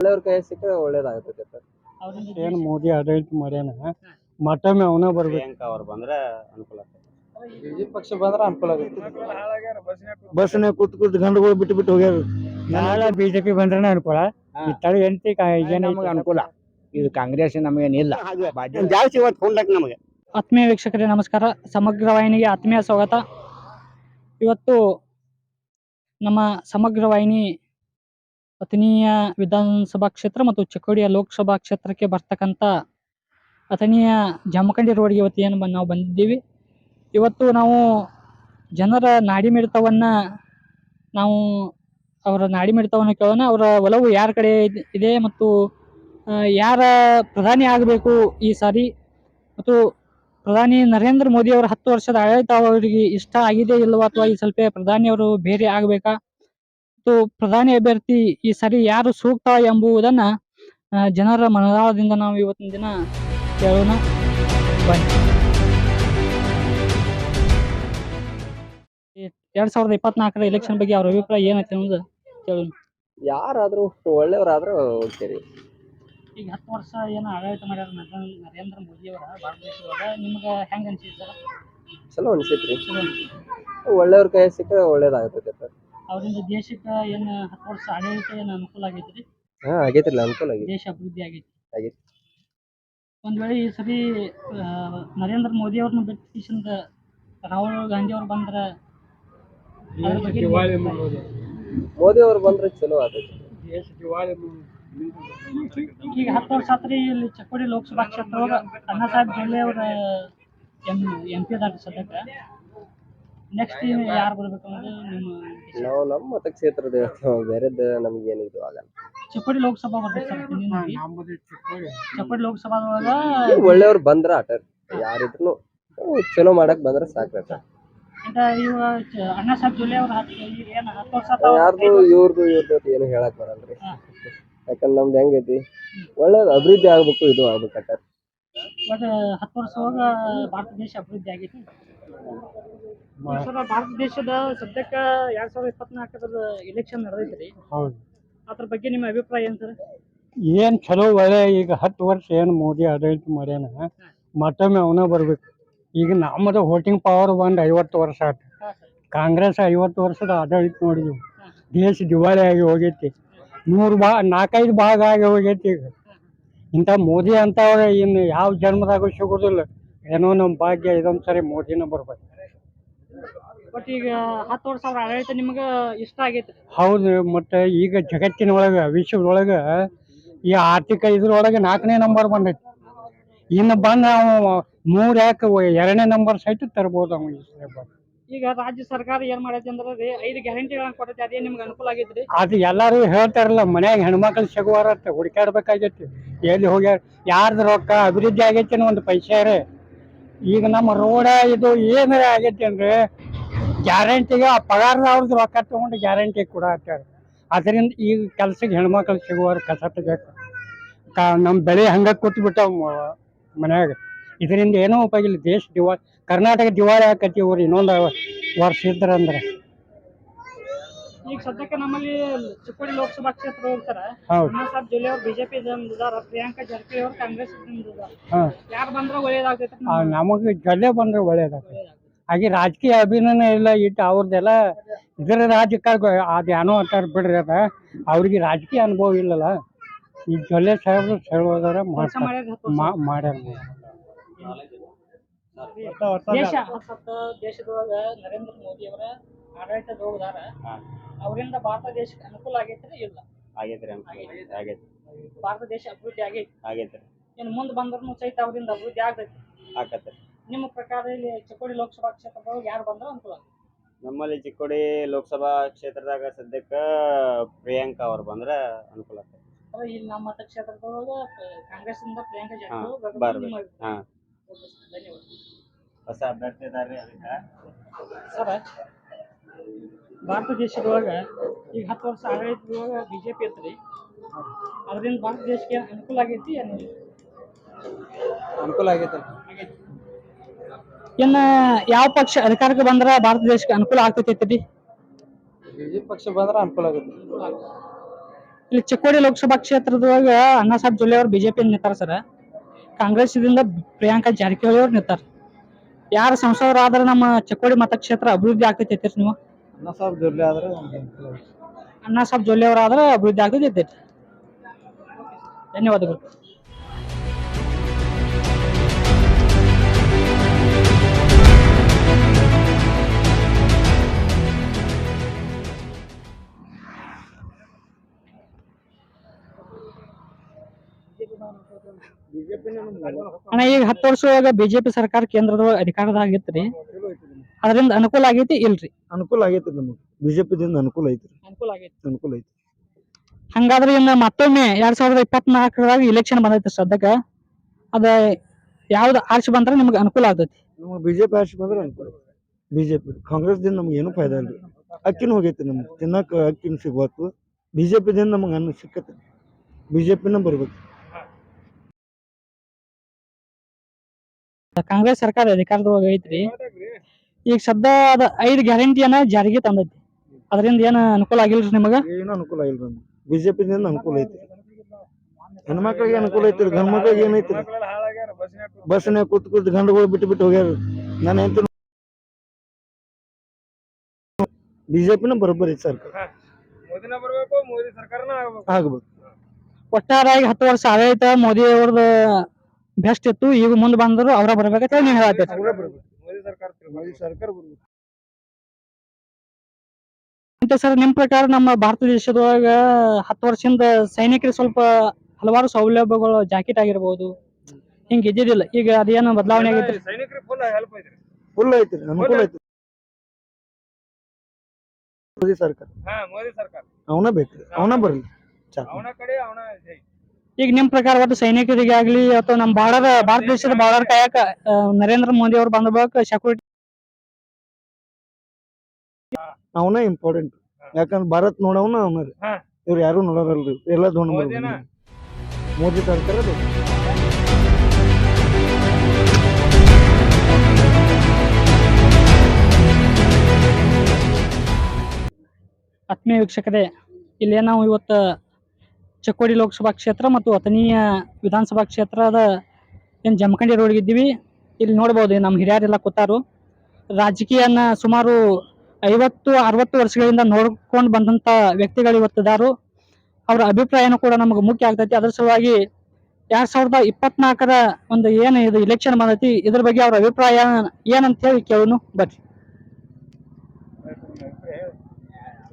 ಒಳ್ಳೆಯವ್ರ ಕೈ ಸಿಕ್ಕರೆ ಒಳ್ಳೇದಾಗ್ತೈತೆ ಸರ್. ಏನ್ ಮೋದಿ ಆಡಳಿತ ಮಾಡ್ಯಾನ, ಮತ್ತೊಮ್ಮೆ ಅವನ ಬರ್ಬೇಕು. ಪ್ರಿಯಾಂಕಾ ಅವ್ರು ಬಂದ್ರೆ ಅನುಕೂಲ ಆಗ್ತದೆ. ಬಿಜೆಪಿ ಪಕ್ಷ ಬಂದ್ರೆ ಅನುಕೂಲ ಆಗುತ್ತೆ. ಬಸ್ನ ಕೂತ್ ಗಂಡುಗಳು ಬಿಟ್ಟು ಹೋಗ್ಯಾರ. ನಾಳೆ ಬಿಜೆಪಿ ಬಂದ್ರೆ ಅನುಕೂಲ. ಈ ತಳಿ ಎಂಟಿ ನಮಗೆ ಅನುಕೂಲ. ಇದು ಕಾಂಗ್ರೆಸ್ ನಮಗೇನಿಲ್ಲ ಜಾಸ್ತಿ ಇವತ್ತು ಹೊಂದಕ್ಕೆ ನಮಗೆ. ಆತ್ಮೀಯ ವೀಕ್ಷಕರೇ ನಮಸ್ಕಾರ. ಸಮಗ್ರ ವಾಹಿನಿಗೆ ಆತ್ಮೀಯ ಸ್ವಾಗತ. ಇವತ್ತು ನಮ್ಮ ಸಮಗ್ರ ವಾಹಿನಿ ಅಥಣಿಯ ವಿಧಾನಸಭಾ ಕ್ಷೇತ್ರ ಮತ್ತು ಚಿಕ್ಕೋಡಿಯ ಲೋಕಸಭಾ ಕ್ಷೇತ್ರಕ್ಕೆ ಬರ್ತಕ್ಕಂಥ ಅಥಣಿಯ ಜಮಖಂಡಿ ರೋಡ್ಗೆ ಇವತ್ತು ಏನು ನಾವು ಬಂದಿದ್ದೀವಿ. ಇವತ್ತು ನಾವು ಜನರ ನಾಡಿಮಿಡಿತವನ್ನು ನಾವು ಅವರ ನಾಡಿಮಿಡಿತವನ್ನು ಕೇಳೋಣ. ಅವರ ಒಲವು ಯಾರ ಕಡೆ ಇದೆ ಮತ್ತು ಯಾರ ಪ್ರಧಾನಿ ಆಗಬೇಕು ಈ ಸಾರಿ, ಮತ್ತು ಪ್ರಧಾನಿ ನರೇಂದ್ರ ಮೋದಿ ಅವರ 10 ವರ್ಷದ ಆಡಳಿತ ಅವರಿಗೆ ಇಷ್ಟ ಆಗಿದೆ ಇಲ್ಲವಾ, ಅಥವಾ ಈ ಸ್ವಲ್ಪ ಪ್ರಧಾನಿಯವರು ಬೇರೆ ಆಗಬೇಕಾ, ಮತ್ತು ಪ್ರಧಾನಿ ಅಭ್ಯರ್ಥಿ ಈ ಸಾರಿ ಯಾರು ಸೂಕ್ತ ಎಂಬುದನ್ನು ಜನರ ಮನದಾಳದಿಂದ ನಾವು ಇವತ್ತಿನ ದಿನ ಕೇಳೋಣ ಬನ್ನಿ. 2024ರ ಎಲೆಕ್ಷನ್ ಬಗ್ಗೆ ಅವ್ರ ಅಭಿಪ್ರಾಯ ಏನೈತೆ ಅನ್ನೋದು ಕೇಳೋಣ. ಯಾರಾದ್ರೂ ಒಳ್ಳೆಯವ್ರಾದ್ರೂ ಓಕೆ ರೀ. ಈಗ 10 ವರ್ಷ ಏನು ಆಡಳಿತ ಮಾಡ್ಯಾರ ನರೇಂದ್ರ ಮೋದಿ ಅವರ ಭಾರತ ದೇಶದೊಳಗ, ನಿಮ್ಗೆ ಹೆಂಗೆ ಅನ್ಸಿತ್ತು ಸರ್? ಚಲೋ ಅನ್ಸೈತ್ರಿ. ಒಳ್ಳೆಯವ್ರ ಕೈ ಸಿಕ್ಕರೆ ಒಳ್ಳೇದಾಗ್ತೈತೆ ಸರ್. ಅವರಿಂದ ದೇಶಕ್ಕೆ ಏನು 10 ವರ್ಷ ಆಡಳಿತ ಏನು ಅನುಕೂಲ ಆಗೈತ್ರಿ? ಆಗೈತಿಲ್ಲ, ಅನುಕೂಲ ಆಗೈತಿ. ದೇಶ ಅಭಿವೃದ್ಧಿ ಆಗೈತಿ. ಒಂದ್ ವೇಳೆ ಈ ಸರಿ ನರೇಂದ್ರ ಮೋದಿ ಅವ್ರನ್ನ ಬಿಟ್ಟಿಸಿಂದ ರಾಹುಲ್ ಗಾಂಧಿ ಅವ್ರು ಬಂದ್ರೆ ಮೋದಿ ಅವ್ರು ಬಂದ್ರೆ ಚಲೋ ಆಗ್ತೈತಿ. ಈಗ 10 ವರ್ಷ ಆತ್ರಿ. ಇಲ್ಲಿ ಚಿಕ್ಕೋಡಿ ಲೋಕಸಭಾ ಕ್ಷೇತ್ರ ಅಣ್ಣಾ ಸಾಹೇಬ್ ಜೊಲ್ಲೆ ಅವರ MP ಅದಾರ ಸದ್ಯಕ್ಕೆ. ನೆಕ್ಸ್ಟ್ ಯಾರು ಬರ್ಬೇಕು ಅನ್ನೋದು ನಿಮ್ಮ ನಾವು ನಮ್ಮ ಮತಕ್ಷೇತ್ರದ ಬೇರೆದ ನಮ್ಗೇನು ಇದು ಆಗಲ್ಲ. ಚಿಕ್ಕೋಡಿ ಲೋಕಸಭಾ ಬರ್ತೈತೆ ಸರ್. ಚಿಕ್ಕೋಡಿ ಲೋಕಸಭಾದೊಳಗ ಒಳ್ಳೆಯವ್ರು ಬಂದ್ರ ಆಟ ಯಾರಿದ್ರು ಚಲೋ ಮಾಡಕ್ ಬಂದ್ರೆ ಸಾಕ್ರಟ. ಇವ ಅಣ್ಣಾ ಸಾಹೇಬ್ ಜೊಲ್ಲೆ ಅವ್ರ ಏನು 10 ವರ್ಷ ಯಾರ್ದು ಇವ್ರದ್ದು ಏನು ಹೇಳಕ್ ಬರಲ್ರಿ. ಯಾಕಂದ್ರೆ ನಮ್ದು ಹೆಂಗೈತಿ, ಒಳ್ಳೇದು ಅಭಿವೃದ್ಧಿ ಆಗ್ಬೇಕು, ಇದು ಆಗ್ಬೇಕಟ್ಟ. ಬಟ್ 10 ವರ್ಷ ಹೋಗ ಭಾರತ ದೇಶ ಅಭಿವೃದ್ಧಿ ಆಗೈತಿ. ಭಾರತ ದೇಶದ ಸದ್ಯಕ್ಕೆ 2024ರ ಎಲೆಕ್ಷನ್ ನಡೆದೈತ್ರಿ. ಹೌದು. ಅದ್ರ ಬಗ್ಗೆ ನಿಮ್ಮ ಅಭಿಪ್ರಾಯ ಏನ್ ಸರ್? ಏನ್ ಚಲೋ ಒಳ್ಳೆ. ಈಗ 10 ವರ್ಷ ಏನು ಮೋದಿ ಆಡಳಿತ ಮಾಡ್ಯಾನ, ಮತ್ತೊಮ್ಮೆ ಅವನ ಬರ್ಬೇಕು. ಈಗ ನಮ್ಮದು ವೋಟಿಂಗ್ ಪವರ್ ಬಂದು 50 ವರ್ಷ ಆಯ್ತು. ಕಾಂಗ್ರೆಸ್ 50 ವರ್ಷದ ಆಡಳಿತ ನೋಡಿದ್ವಿ. ದೇಶ ದಿವಾಳಿ ಆಗಿ ಹೋಗೈತಿ. 4-5 ಭಾಗ ಆಗಿ ಹೋಗೈತಿ. ಈಗ ಇಂಥ ಮೋದಿ ಅಂತವ್ರೆ ಇನ್ನು ಯಾವ ಜನ್ಮದಾಗೂ ಸಿಗೋದಿಲ್ಲ. ಏನೋ ನಮ್ಮ ಭಾಗ್ಯ, ಇದೊಂದು ಸರಿ ಮೋದಿನ ಬರ್ಬೇಕು. ಬಟ್ ಈಗ 10 ವರ್ಷ ಅವ್ರ ಆಡಳಿತ ನಿಮ್ಗೆ ಇಷ್ಟ ಆಗೈತಿ? ಹೌದು. ಮತ್ತು ಈಗ ಜಗತ್ತಿನೊಳಗೆ, ವಿಶ್ವದೊಳಗೆ ಈ ಆರ್ಥಿಕ ಇದ್ರೊಳಗೆ 4ನೇ ನಂಬರ್ ಬಂದೈತಿ. ಇನ್ನು ಬಂದು ನಾವು 3 ಯಾಕೆ 2ನೇ ನಂಬರ್ ಸಹಿತ ತರ್ಬೋದು ಅವ್ನು. ಈಗ ರಾಜ್ಯ ಸರ್ಕಾರ ಏನ್ ಮಾಡೈತಿ ಅಂದ್ರೆ 5 ಗ್ಯಾರಂಟಿಗಳನ್ನ ಕೊಟ್ಟೈತಿ. ಅದೇ ನಿಮ್ಗೆ ಅನುಕೂಲ ಆಗೈತ್ರಿ? ಅದು ಎಲ್ಲರೂ ಹೇಳ್ತಾರಲ್ಲ, ಮನ್ಯಾಗ ಹೆಣ್ಮಕ್ಳು ಸಿಗುವಾರ ಹುಡುಕಾಡ್ಬೇಕಾಗೈತಿ. ಎಲ್ಲಿ ಹೋಗ್ಯಾರ, ಯಾರ್ದು ರೊಕ್ಕ ಅಭಿವೃದ್ಧಿ ಆಗೈತಿ ಅನ್ನೋ ಒಂದು ಪೈಸೆ. ಈಗ ನಮ್ಮ ರೋಡ ಇದು ಏನಾರ ಆಗೈತಿ ಅಂದ್ರೆ ಗ್ಯಾರಂಟಿಗೆ ಆ ಪಗಾರದವ್ರದ್ದು ರೊಕ್ಕ ತಗೊಂಡು ಗ್ಯಾರಂಟಿ ಕೂಡ ಹಾಕ್ತಾರೆ. ಅದರಿಂದ ಈಗ ಕೆಲ್ಸಕ್ಕೆ ಹೆಣ್ಮಕ್ಳು ಸಿಗುವಾರ ಕಸ ತೆಗಿಯಕ್ಕೆ ನಮ್ಮ ಬೆಳೆ ಹಂಗೆ ಕೂತ್ಬಿಟ್ಟಾವ ಮನ್ಯಾಗ. ಇದರಿಂದ ಏನೋ ಉಪಯೋಗ ಇಲ್ಲ. ದೇಶ ದಿವಾಳಿ, ಕರ್ನಾಟಕ ದಿವಾಳಿ ಆಕತಿ ಇವ್ರು ಇನ್ನೊಂದು ವರ್ಷ ಇದ್ರಂದ್ರೆ. ಈಗ ಸದ್ಯಕ್ಕೆ ನಮ್ಮಲ್ಲಿ ಚಿಕ್ಕೋಡಿ ಲೋಕಸಭಾ ಕ್ಷೇತ್ರ ಹೋಗ್ತಾರ. ಹೌದು. ಅಣ್ಣಾ ಸಾಹೇಬ್ ಜೊಲ್ಲೆ ಅವ್ರು ಬಿಜೆಪಿ ಇದಾರ, ಪ್ರಿಯಾಂಕಾ ಜಾರಕಿಹೊಳಿ ಅವ್ರು ಕಾಂಗ್ರೆಸ್ ಇದಾರ. ಯಾರು ಬಂದ್ರೆ ಒಳ್ಳೇದಾಗ್ತೈತೆ? ನಮಗೆ ಜೊಲ್ಲೆ ಬಂದ್ರೆ ಒಳ್ಳೇದಾಗ್ತದೆ. ಹಾಗೆ ರಾಜಕೀಯ ಅಭಿನಯ ಇಲ್ಲ ಇಟ್ಟು ಅವ್ರದ್ದೆಲ್ಲ ಇದರ ರಾಜಕಾರಣ ಅದೇನೋ ಅಂತಾರೆ ಬಿಡ್ರಿ. ಅದ ಅವ್ರಿಗೆ ರಾಜಕೀಯ ಅನುಭವ ಇಲ್ಲಲ್ಲ. ಈ ಜೊಲ್ಲೆ ಸಾಹೇಬ್ರು ಹೇಳೋದಾರ ಮಾಡ್ಯಾರ. ದೇಶದೊಳಗ ನರೇಂದ್ರ ಮೋದಿ ಅವರ ಆಡಳಿತದ ಹೋಗದಾರ, ಅವರಿಂದ ಭಾರತ ದೇಶಕ್ಕೆ ಅನುಕೂಲ ಆಗೈತ್ರಿ? ಇಲ್ಲ, ಆಗೈತ್ರಿ. ಭಾರತ ದೇಶ ಅಭಿವೃದ್ಧಿ ಆಗೈತ್ರಿ. ಇನ್ನು ಮುಂದೆ ಬಂದ್ರು ಸಹಿತ ಅವರಿಂದ ಅಭಿವೃದ್ಧಿ ಆಗೈತಿ. ನಿಮ್ಮ ಪ್ರಕಾರ ಇಲ್ಲಿ ಚಿಕ್ಕೋಡಿ ಲೋಕಸಭಾ ಕ್ಷೇತ್ರದೊಳಗೆ ಯಾರು ಬಂದ್ರೆ ಅನುಕೂಲ? ನಮ್ಮಲ್ಲಿ ಚಿಕ್ಕೋಡಿ ಲೋಕಸಭಾ ಕ್ಷೇತ್ರದಾಗ ಸದ್ಯಕ್ಕೆ ಪ್ರಿಯಾಂಕಾ ಅವ್ರು ಬಂದ್ರೆ ಅನುಕೂಲ ಆಗ್ತದೆ. ಇಲ್ಲಿ ನಮ್ಮ ಮತಕ್ಷೇತ್ರದೊಳಗ ಕಾಂಗ್ರೆಸ್ ಇಂದ ಪ್ರಿಯಾಂಕಾ ಜಾರಕಿಹೊಳಿ ಬರ್ಬೇಕು. ಧನ್ಯವಾದ. ಹೊಸ ಅಭ್ಯರ್ಥಿ ಇದಾರೆ ಅದಕ್ಕೆ. ಸರ್, ಭಾರತ ದೇಶದೊಳಗ ಈಗ 10 ವರ್ಷ ಆಡಳಿತದೊಳಗ ಬಿಜೆಪಿ ಐತ್ರಿ. ಅದರಿಂದ ಭಾರತ ದೇಶಕ್ಕೆ ಅನುಕೂಲ ಆಗೈತಿ? ಅನುಕೂಲ ಆಗೈತೆ. ಇನ್ನ ಯಾವ ಪಕ್ಷ ಅಧಿಕಾರಕ್ಕೆ ಬಂದ್ರೆ ಭಾರತ ದೇಶಕ್ಕೆ ಅನುಕೂಲ ಆಗ್ತೈತಿ? ಬಿಜೆಪಿ ಪಕ್ಷ ಬಂದ್ರೆ ಅನುಕೂಲ ಆಗುತ್ತೆ. ಇಲ್ಲಿ ಚಿಕ್ಕೋಡಿ ಲೋಕಸಭಾ ಕ್ಷೇತ್ರದೊಳಗ ಅಣ್ಣಾಸಾಹೇಬ್ ಜೊಲ್ಲೆ ಅವರು ಬಿಜೆಪಿ ನಿಂತಾರ ಸರ್. ಕಾಂಗ್ರೆಸ್ದಿಂದ ಪ್ರಿಯಾಂಕಾ ಜಾರಕಿಹೊಳಿ ಅವ್ರು ನಿಂತಾರ. ಯಾರು ಸಂಸದರಾದ್ರೆ ನಮ್ಮ ಚಿಕ್ಕೋಡಿ ಮತಕ್ಷೇತ್ರ ಅಭಿವೃದ್ಧಿ ಆಗ್ತೈತಿ ನೀವು? ಅಣ್ಣಾಸಾಹೇಬ್ ಜೊಲ್ಲೆ ಅವರಾದ್ರೆ ಅಭಿವೃದ್ಧಿ ಆಗ್ತೈತಿ. ಧನ್ಯವಾದಗಳು. ಅಣ್ಣ ಈಗ 10 ವರ್ಷ ಒಳಗ ಬಿಜೆಪಿ ಸರ್ಕಾರ ಕೇಂದ್ರದೊಳಗ ಅಧಿಕಾರದಾಗಿತ್ರಿ, ಅದರಿಂದ ಅನುಕೂಲ ಆಗೈತಿ ಇಲ್ರಿ? ಅನುಕೂಲ ಆಗೈತಿ ನಮಗೆ ಬಿಜೆಪಿದಿಂದ ಅನುಕೂಲ ಐತ್ರಿ. ಅನುಕೂಲ ಐತಿ. ಹಂಗಾದ್ರೆ ಇನ್ನ ಮತ್ತೊಮ್ಮೆ 2024 ಇಲೆಕ್ಷನ್ ಬಂದೈತಿ ಸದ್ಯಕ್ಕ, ಅದ ಯಾವ್ದು ಆರ್ಸಿ ಬಂದ್ರೆ ನಿಮ್ಗೆ ಅನುಕೂಲ ಆಗ್ತೈತಿ? ನಮಗೆ ಬಿಜೆಪಿ ಆರ್ಸಿ ಬಂದ್ರೆ ಅನುಕೂಲ. ಬಿಜೆಪಿ ಕಾಂಗ್ರೆಸ್ ದಿಂದ ನಮ್ಗೆ ಏನು ಫಾಯ್ದಾ ಇಲ್ರಿ. ಅಕ್ಕಿನ ಹೋಗೈತಿ, ನಮ್ಗೆ ತಿನ್ನಕ್ ಅಕ್ಕಿನ ಸಿಗ್ಬೇಕು. ಬಿಜೆಪಿ ದಿಂದ ನಮಗೆ ಅನ್ನ ಸಿಕ್ಕತ್ತೆ. ಬಿಜೆಪಿನ ಬರ್ಬೇಕು. ಕಾಂಗ್ರೆಸ್ ಸರ್ಕಾರ ಅಧಿಕಾರದೊಳಗ ಐತ್ರಿ, ಈಗ ಸದ್ಯ ಅದ 5 ಗ್ಯಾರಂಟಿಯನ್ನ ಜಾರಿಗೆ ತಂದೈತಿ, ಅದರಿಂದ ಏನ ಅನುಕೂಲ ಆಗಿಲ್ರಿ ನಿಮಗ? ಏನು ಅನುಕೂಲ ಆಗಿಲ್ರಿ ನಮ್ಗೆ. ಬಿಜೆಪಿದಿಂದ ಅನುಕೂಲ ಐತಿ. ಹೆಣ್ಮಕ್ಳಿಗೆ ಅನುಕೂಲ ಐತಿ, ಗಂಡ್ ಮಕ್ಳಿಗೆ ಏನೈತಿ? ಬಸ್ನ್ಯಾಗ ಕೂತ್ ಗಂಡುಗಳು ಬಿಟ್ಟು ಹೋಗ್ಯಾರ. ನಾನು ಎಂತ ಬಿಜೆಪಿನ ಬರೋಬ್ಬರಿ ಐತಿ ಸರ್ಕಾರ. ಆಗ್ಬೇಕು. ಒಟ್ಟಾರಾಗಿ 10 ವರ್ಷ ಆಡಳಿತ ಮೋದಿ ಅವ್ರದ್ದು ಬೆಸ್ಟ್ ಇತ್ತು, ಈಗ ಮುಂದೆ ಬಂದ್ರು ಅವರ ಬರ್ಬೇಕಂತ ನೀವು ಹೇಳತ್ತೀರಿ. ಮೋದಿ ಸರ್ಕಾರ ಬರ್ಬೇಕು. ಅಂತ ಸರ್, ನಿಮ್ ಪ್ರಕಾರ ನಮ್ಮ ಭಾರತ ದೇಶದೊಳಗ 10 ವರ್ಷದಿಂದ ಸೈನಿಕರಿಗೆ ಸ್ವಲ್ಪ ಹಲವಾರು ಸೌಲಭ್ಯಗಳು, ಜಾಕೆಟ್ ಆಗಿರ್ಬೋದು, ಹಿಂಗ ಇದ್ದಿದ್ದಿಲ್ಲ, ಈಗ ಅದೇನು ಬದಲಾವಣೆ ಆಗೈತ್ರಿ? ಫುಲ್ ಐತ್ರಿ, ಅನುಕೂಲ ಐತಿ. ಮೋದಿ ಸರ್ಕಾರ ಅವನ ಬೇಕ್ರಿ, ಅವನ ಬರ್ಲಿ. ಈಗ ನಿಮ್ ಪ್ರಕಾರ ಒಟ್ಟು ಸೈನಿಕರಿಗೆ ಆಗ್ಲಿ ಅಥವಾ ನಮ್ಮ ಭಾರತ ದೇಶದ ಬಾರ್ಡರ್ ಕಾಯಕ ನರೇಂದ್ರ ಮೋದಿ ಅವರು ಬಂದ ಬಳಿಕ ಸೆಕ್ಯೂರಿಟಿ ಅವನ ಇಂಪಾರ್ಟೆಂಟ್. ಯಾಕಂದ್ರೆ ಭಾರತ್ ನೋಡವನ ಅವನ ರೀ, ಇವ್ರು ಯಾರು ನೋಡೋರಲ್ರಿ, ಎಲ್ಲ ದೊಡ್ಡ ಮೋದಿ ಸರ್ಕಾರ ಬೇಕು. ಆತ್ಮೀಯ ವೀಕ್ಷಕರೇ, ಇಲ್ಲಿ ನಾವು ಇವತ್ತು ಚಿಕ್ಕೋಡಿ ಲೋಕಸಭಾ ಕ್ಷೇತ್ರ ಮತ್ತು ಅಥಣಿಯ ವಿಧಾನಸಭಾ ಕ್ಷೇತ್ರದ ಏನು ಜಮಖಂಡಿ ರೋಡ್ಗೆ ಇದ್ದೀವಿ. ಇಲ್ಲಿ ನೋಡ್ಬೋದು ನಮ್ಮ ಹಿರಿಯರೆಲ್ಲ ಕೂತಾರು. ರಾಜಕೀಯನ ಸುಮಾರು 50-60 ವರ್ಷಗಳಿಂದ ನೋಡ್ಕೊಂಡು ಬಂದಂಥ ವ್ಯಕ್ತಿಗಳು ಇವತ್ತಿದಾರು. ಅವರ ಅಭಿಪ್ರಾಯನೂ ಕೂಡ ನಮಗೆ ಮುಖ್ಯ ಆಗ್ತೈತಿ. ಅದರ ಸಲುವಾಗಿ 2024ರ ಒಂದು ಏನು ಇದು ಇಲೆಕ್ಷನ್ ಬಂದೈತಿ, ಇದ್ರ ಬಗ್ಗೆ ಅವ್ರ ಅಭಿಪ್ರಾಯ ಏನಂತ ಹೇಳಿ ಕೇಳೋನು ಬರ್ರಿ.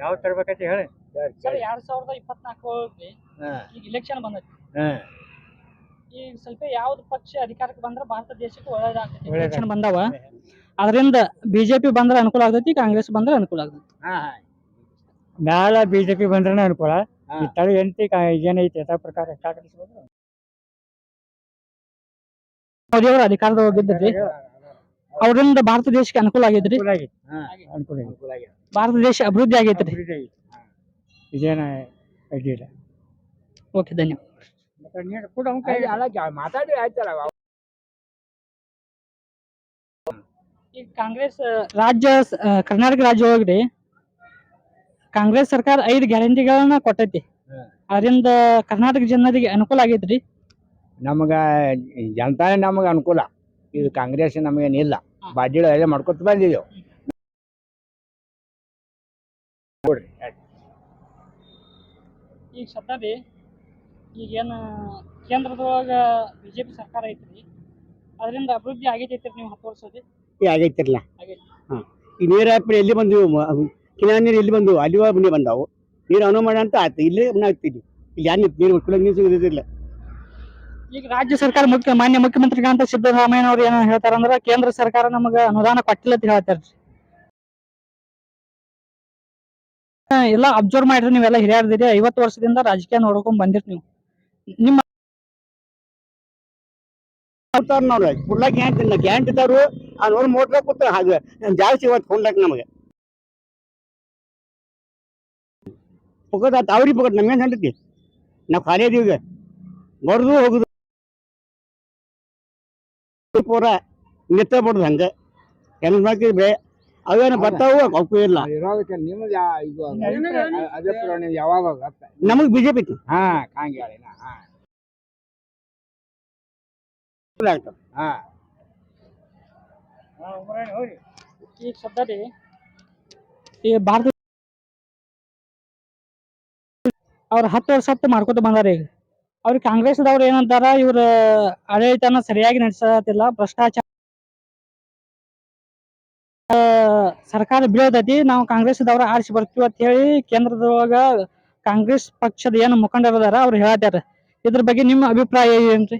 ಯಾವ ತರ್ಬೇಕಂತ ಹೇಳಿ. ಸರ್, 2024 ಈಗ ಇಲೆಕ್ಷನ್ ಬಂದೈತಿ, ಈಗ ಸ್ವಲ್ಪ ಯಾವ್ದು ಪಕ್ಷ ಅಧಿಕಾರಕ್ಕೆ ಬಂದ್ರೆ ಭಾರತ ದೇಶಕ್ಕೆ ಒಳ್ಳೇದಾಗ್ತೈತಿ? ಇಲೆಕ್ಷನ್ ಬಂದಾವ, ಅದರಿಂದ ಬಿಜೆಪಿ ಬಂದ್ರೆ ಅನುಕೂಲ ಆಗ್ತೈತಿ, ಕಾಂಗ್ರೆಸ್ ಬಂದ್ರೆ ಅನುಕೂಲ ಆಗ್ತೈತಿ? ಮ್ಯಾಲ ಬಿಜೆಪಿ ಬಂದ್ರೆ ಅನುಕೂಲ. ಈ ತಳಿ ಎಂಟಿ ಏನೈತಿ ಯಥಾ ಪ್ರಕಾರ ಮೋದಿ ಅವರು ಅಧಿಕಾರದಾಗ ಹೋಗಿದ್ರಿ, ಅವರಿಂದ ಭಾರತ ದೇಶಕ್ಕೆ ಅನುಕೂಲ ಆಗಿದ್ರಿ, ಭಾರತ ದೇಶ ಅಭಿವೃದ್ಧಿ ಆಗೈತ್ರಿ. ಇದೇನ ಅಡ್ಡಿಲ್ಲ. ಓಕೆ, ಧನ್ಯವಾದ. ಈಗ ಕಾಂಗ್ರೆಸ್ ಕರ್ನಾಟಕ ರಾಜ್ಯ ಒಳಗ್ರಿ ಕಾಂಗ್ರೆಸ್ ಸರ್ಕಾರ 5 ಗ್ಯಾರಂಟಿಗಳನ್ನ ಕೊಟ್ಟೈತಿ, ಅದರಿಂದ ಕರ್ನಾಟಕ ಜನರಿಗೆ ಅನುಕೂಲ ಆಗೈತ್ರಿ. ನಮಗ ಜನತಾನೇ ನಮಗೆ ಅನುಕೂಲ. ಇದು ಕಾಂಗ್ರೆಸ್ ನಮಗೇನಿಲ್ಲ, ಬಾಡ್ಡಿಗಳು ಎಲ್ಲ ಮಾಡ್ಕೊತ ಬಂದಿದ್ದೇವೆ. ಈಗ ಸದ್ಯ ರೀ, ಈಗೇನು ಕೇಂದ್ರದೊಳಗ ಬಿಜೆಪಿ ಸರ್ಕಾರ ಐತ್ರಿ, ಅದರಿಂದ ಅಭಿವೃದ್ಧಿ ಆಗೈತಿ ನೀವು 10 ವರ್ಷದ? ಆಗೈತಿರಲ್ಲ. ಆಗೈತಿ. ಈ ನೀರು ಹಾಕಿ ಎಲ್ಲಿ ಬಂದವು, ಕಿನಾಳ ನೀರು ಎಲ್ಲಿ ಬಂದವು, ಅಲ್ಲಿ ಮನೆ ಬಂದಾವು. ನೀರು ಅನುಮಾನ ಅಂತ ಆಯ್ತು, ಇಲ್ಲೇ ಆಗ್ತಿದ್ವಿ. ಇಲ್ಲಿ ಯಾರು ನೀರು ಕುಡಿಯೋಕೆ ನೀರು ಸಿಗೋದಿಲ್ಲ. ಈಗ ರಾಜ್ಯ ಸರ್ಕಾರ ಮಾನ್ಯ ಮುಖ್ಯಮಂತ್ರಿಗಳಂತ ಸಿದ್ದರಾಮಯ್ಯ ಅವ್ರು ಏನೋ ಹೇಳ್ತಾರಂದ್ರ, ಕೇಂದ್ರ ಸರ್ಕಾರ ನಮಗ ಅನುದಾನ ಕೊಟ್ಟಿಲ್ಲ ಅಂತ ಹೇಳ್ತಾರ್ರಿ. ಎಲ್ಲ ಅಬ್ಸರ್ವ್ ಮಾಡ್ರಿ, ನೀವೆಲ್ಲ ಹಿರಿಯರ್ದಿರಿ, 50 ವರ್ಷದಿಂದ ರಾಜಕೀಯ ನೋಡ್ಕೊಂಡ್ ಬಂದಿರಿ ನೀವು. ನಿಮ್ಮ ನೋಡ್ರಿ ಕುಡ್ಲಾಕ ಗ್ಯಾಂಟ್ ಇದ್ದಾರು ಆ ನೋಡಿ ಮೋಟ್ರ ಕೂತ ಹಾಗೆ ಜಾಸ್ತಿ ಇವತ್ತು ಕೊಂಡ್ಲಾಕ ನಮಗೆ ಪೊಗಟ್ ಆತ, ಅವ್ರಿಗೆ ಪೊಗಟ್ ನಮ್ಗೇನು ಸಂತತಿ. ನಾವು ಖಾಲಿ ಇದೀವಿ, ಈಗ ಬಡ್ದು ಹೋಗುದು ಪೂರ ನಿತ್ತ ಬಡ್ದು ಹಂಗೆ ಹೆಣ್ಣು ಮಕ್ಳಿಗೆ ಅವೇನು ಬರ್ತಾವು ಅವಕ್ಕೂ ಇಲ್ಲ. ಇರೋದಕ್ಕೆ ನಿಮ್ದು ಇದು ಅದೇ ನೀವು ಯಾವಾಗ ನಮಗ್ ಬಿಜೆಪಿ ಐತಿ. ಹಾ ಕಾಂಗ್ಯಾಳಿನ ಹಾ ಈಗ ಸದ್ಯ ರೀ ಈ ಭಾರತ ಅವ್ರ 10 ವರ್ಷ ಹತ್ತು ಮಾಡ್ಕೊತ ಬಂದಾರ. ಈಗ ಅವ್ರ ಕಾಂಗ್ರೆಸ್ದವ್ರು ಏನಂತಾರ, ಇವ್ರ ಆಡಳಿತನ ಸರಿಯಾಗಿ ನಡೆಸತಿಲ್ಲ, ಭ್ರಷ್ಟಾಚಾರ ಸರ್ಕಾರ ಬೀಳತೈತಿ, ನಾವು ಕಾಂಗ್ರೆಸ್ದವ್ರ ಆರಿಸಿ ಬರ್ತೀವಿ ಅಂತ ಹೇಳಿ ಕೇಂದ್ರದೊಳಗ ಕಾಂಗ್ರೆಸ್ ಪಕ್ಷದ ಏನು ಮುಖಂಡರದಾರ ಅವ್ರು ಹೇಳ್ತಾರ. ಇದ್ರ ಬಗ್ಗೆ ನಿಮ್ಮ ಅಭಿಪ್ರಾಯ ಏನ್ರಿ?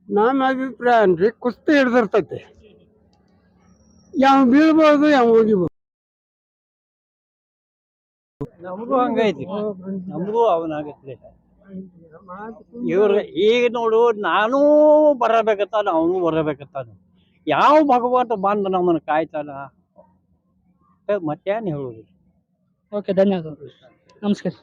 ನನ್ನ ಅಭಿಪ್ರಾಯ ಅನ್ರಿ, ಕುಸ್ತಿ ಹಿಡ್ದಿರ್ತೈತಿ, ಯಾವ ಬೀಳ್ಬೋದು ಯಾವ ಹೋಗಿಬೋದು. ನಮಗೂ ಹಂಗೈತಿ, ನಮಗೂ ಅವನಾಗೈತಿ. ಇವ್ರ ಈಗ ನೋಡು, ನಾನೂ ಬರಬೇಕತ್ತಾನ, ಅವನು ಬರಬೇಕತ್ತಾನ. ಯಾವ ಭಗವಂತ ಬಂದು ನಮ್ಮನ್ನು ಕಾಯ್ತಾನ, ಮತ್ತೇನು ಹೇಳುದು? ಓಕೆ, ಧನ್ಯವಾದ, ನಮಸ್ಕಾರ.